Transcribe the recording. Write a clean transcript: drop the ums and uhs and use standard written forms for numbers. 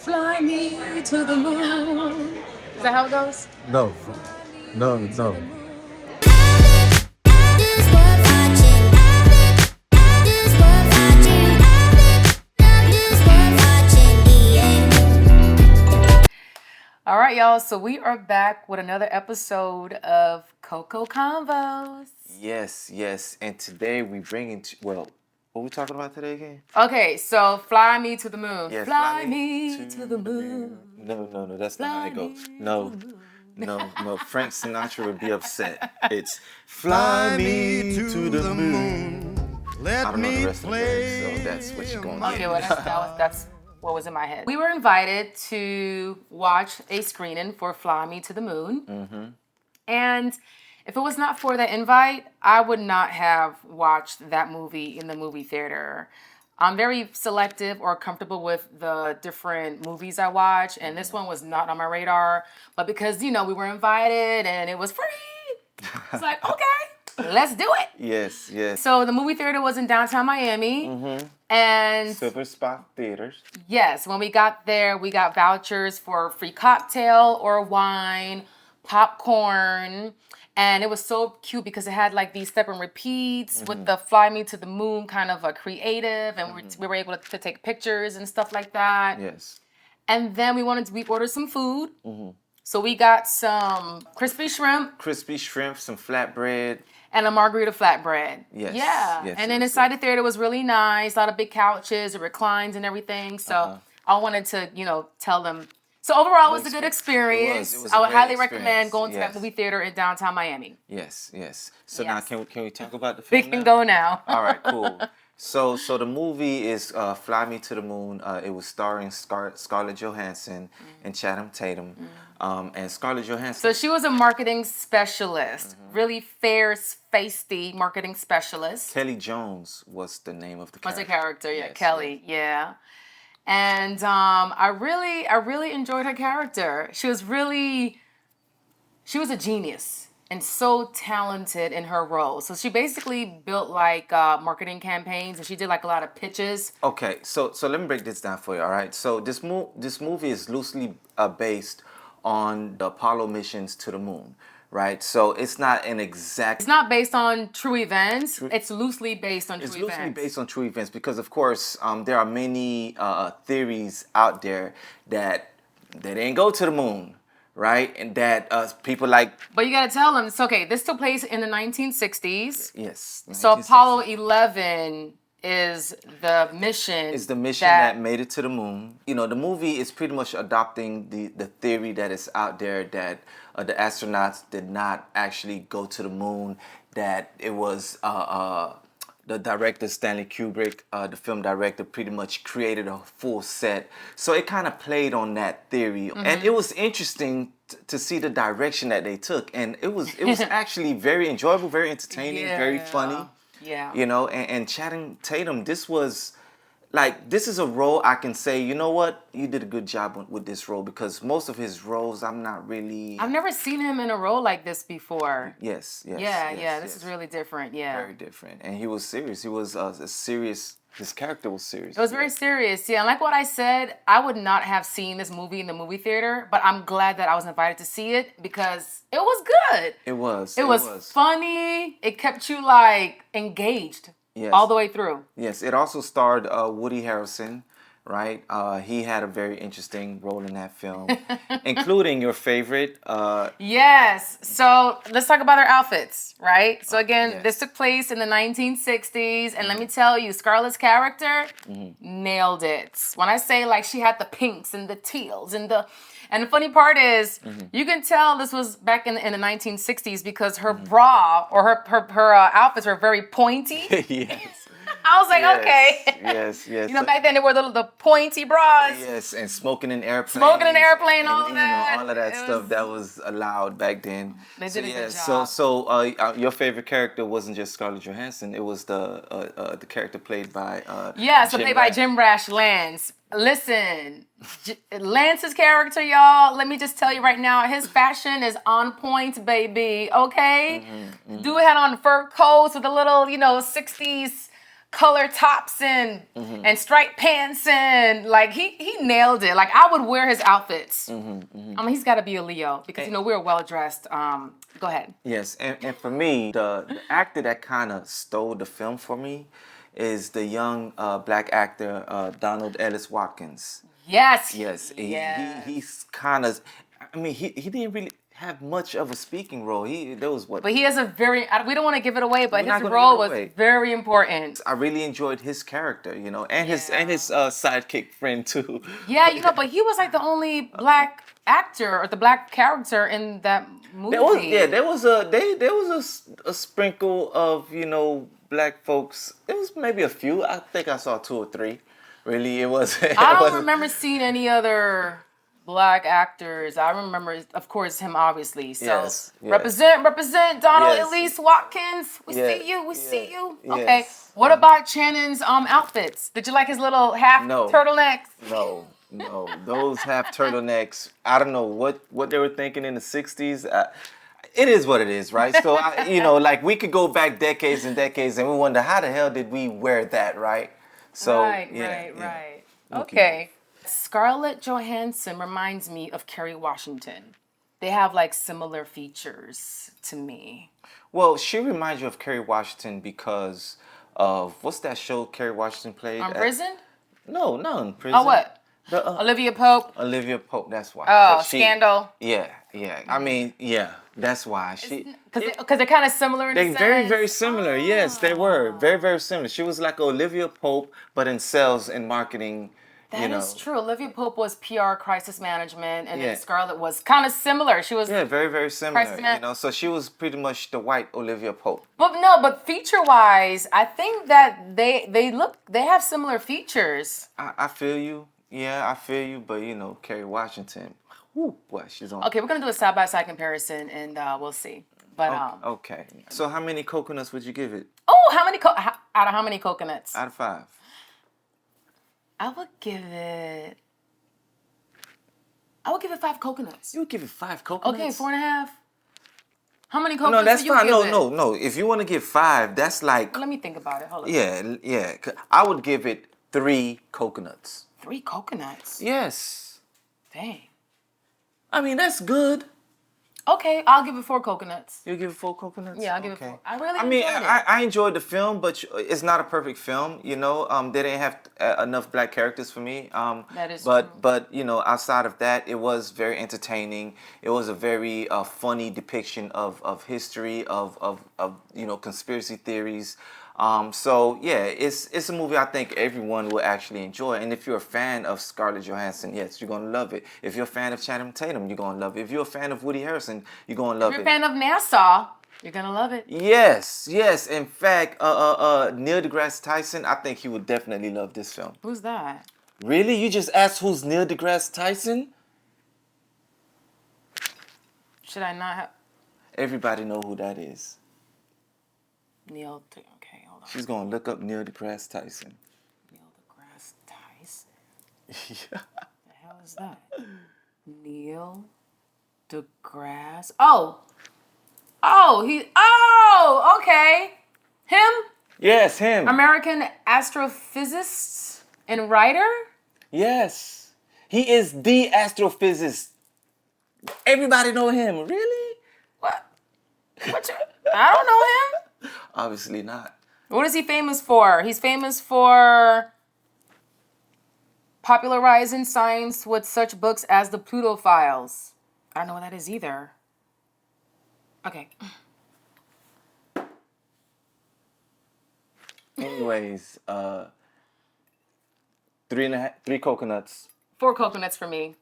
Fly me to the moon. Is that how it goes? No, no, no. All right, y'all. So we are back with another episode of Coco Convos. Yes, yes. And today we bring into what we talking about today again? Okay, so fly me to the moon. Yes, Fly me to the moon. No, that's not how Fly it goes. me to No, the moon. no. Frank Sinatra would be upset. It's fly me to the moon. I don't know the rest of the lyrics, so that's what you're gonna Okay, get. well, that's what was in my head. We were invited to watch a screening for Fly Me to the Moon. Mm-hmm. And if it was not for the invite, I would not have watched that movie in the movie theater. I'm very selective or comfortable with the different movies I watch, and this one was not on my radar. But because, we were invited and it was free, it's like, okay, let's do it. Yes, yes. So the movie theater was in downtown Miami. Mm-hmm. And Silver Spot Theaters. yes, when we got there, we got vouchers for free cocktail or wine, popcorn. And it was so cute because it had like these step and repeats with the Fly Me to the Moon kind of a creative. And we were able to take pictures and stuff like that. Yes. And then we ordered some food. So we got some crispy shrimp Some flatbread. and a margarita flatbread. Yes, Yeah. yes, And then yes, inside the theater was really nice. A lot of big couches, it reclines and everything. So I wanted to, tell them. So overall, it was a good experience. It was I a would great highly experience. recommend going to Yes. that movie theater in downtown Miami. Yes, yes. So now Yes. can we talk about the We film can now? go now. All right, cool. So the movie is Fly Me to the Moon. It was starring Scarlett Johansson and Channing Tatum. And Scarlett Johansson. So she was a marketing specialist, really fair-faced marketing specialist. Kelly Jones was the name of the Was character. a character, yeah, Yes, Kelly, yeah. And I really enjoyed her character. She was a genius and so talented in her role. So she basically built like marketing campaigns, and she did like a lot of pitches. Okay, so let me break this down for you. All right, so this movie is loosely based on the Apollo missions to the moon, right? So it's not an exact. It's not based on true events. It's loosely based on true events. It's loosely based on true events because, of course, there are many theories out there that they didn't go to the moon, right? And that people like. But you gotta tell them, it's okay. This took place in the 1960s. Yes. So 1960s. Apollo 11 is the mission. Is the mission that made it to the moon. You know, the movie is pretty much adopting the theory that is out there that the astronauts did not actually go to the moon, that it was the director, Stanley Kubrick, the film director, pretty much created a full set. So it kind of played on that theory. And it was interesting to see the direction that they took. And it was actually very enjoyable, very entertaining, very funny. Yeah. You know, and Channing Tatum, this is a role I can say, you know what, you did a good job with this role, because most of his roles I'm not really. I've never seen him in a role like this before. Yes. This is really different. Yeah. Very different. And he was serious. He was a serious. His character was serious. It was very serious. Yeah. And like what I said, I would not have seen this movie in the movie theater, but I'm glad that I was invited to see it because it was good. It was. It was funny. It kept you like engaged. Yes. All the way through. Yes. It also starred Woody Harrelson, right? He had a very interesting role in that film, including your favorite. Yes. So let's talk about their outfits, right? So again, yes. this took place in the 1960s, and let me tell you, Scarlett's character nailed it. When I say like she had the pinks and the teals and the funny part is you can tell this was back in the 1960s because her bra or her outfits were very pointy. Yes. I was like, okay. Yes. You know, back then they wore the pointy bras. Yes, and smoking in airplanes. Smoking in an airplane, all of You that. know, all of that stuff that was allowed back then. They did a good So, job. your favorite character wasn't just Scarlett Johansson. It was the character played by. Played by Jim Rash Lance. Listen, Lance's character, y'all, let me just tell you right now, his fashion is on point, baby, okay? Dude had on fur coats with a little, 60s color tops and striped pants and like he nailed it. Like I would wear his outfits. I mean, he's got to be a Leo because we're well dressed. Go ahead. Yes, and for me, the actor that kind of stole the film for me is the young black actor Donald Ellis Watkins. Yes. Yes, Yes. he's kind of. I mean, he didn't really have much of a speaking role. There was what. But he has a very. We don't want to give it away, but We're not his gonna role give it was away. very important. I really enjoyed his character, and his sidekick friend too. Yeah, but he was like the only black actor or the black character in that movie. There was a sprinkle of black folks. It was maybe a few. I think I saw 2 or 3. Really, it was. I don't remember seeing any other black actors. I remember, of course, him obviously. So Yes. represent Donald Yes. Elise Watkins. We Yeah. see you. We see you. Yes. Okay. What about Shannon's outfits? Did you like his little half No. turtlenecks? No, those half turtlenecks. I don't know what they were thinking in the '60s. It is what it is, right? So like we could go back decades and decades, and we wonder how the hell did we wear that, right? So Right. Okay. Scarlett Johansson reminds me of Kerry Washington. They have like similar features to me. Well, she reminds you of Kerry Washington because of what's that show Kerry Washington played? Prison? No, in prison. Oh, what? Olivia Pope? Olivia Pope. That's why. Oh, Scandal. Yeah. I mean, yeah. That's why Because they're kind of similar in a They're sense. very, very similar. Yes, they were very, very similar. She was like Olivia Pope, but in sales and marketing. That is true. Olivia Pope was PR crisis management, and Yeah. then Scarlett was kind of similar. She was, very, very similar. Crisis So she was pretty much the white Olivia Pope. but feature wise, I think that they have similar features. I feel you. Yeah, I feel you. But Kerry Washington. Whoo, boy, she's on. Okay, we're gonna do a side by side comparison, and we'll see. But Okay. So how many coconuts would you give it? oh, out of how many coconuts? Out of 5. I would give it 5 coconuts. You would give it 5 coconuts? Okay, 4.5. How many coconuts? No, that's would you fine. give it? No. If you want to give 5, that's like. Let me think about it. Hold on. Yeah. I would give it 3 coconuts. 3 coconuts. Yes. Dang. I mean, that's good. Okay, I'll give it 4 coconuts. You give it 4 coconuts? Yeah, I'll give it 4. I really mean, enjoyed it. I enjoyed the film, but it's not a perfect film. They didn't have enough black characters for me. That is but, true. But outside of that, it was very entertaining. It was a very funny depiction of history, of conspiracy theories. So yeah, it's a movie I think everyone will actually enjoy. And if you're a fan of Scarlett Johansson, yes, you're gonna love it. If you're a fan of Channing Tatum, you're gonna love it. If you're a fan of Woody Harrelson, you're gonna love If it. you're a fan of Nassau, you're gonna love it. Yes. In fact, Neil deGrasse Tyson, I think he would definitely love this film. Who's that? Really? You just asked who's Neil deGrasse Tyson? Should I not have Everybody know who that is. Neil? Okay, hold on. She's gonna look up Neil deGrasse Tyson. Neil deGrasse Tyson. Yeah. The hell is that? Neil deGrasse. Oh, okay. Him, Yes, him. American astrophysicist and writer. Yes. He is the astrophysicist. Everybody know him. Really? What? I don't know him. Obviously not. What is he famous for? He's famous for popularizing science with such books as the Pluto Files. I don't know what that is either. Okay. Anyways, 3 coconuts. 4 coconuts for me.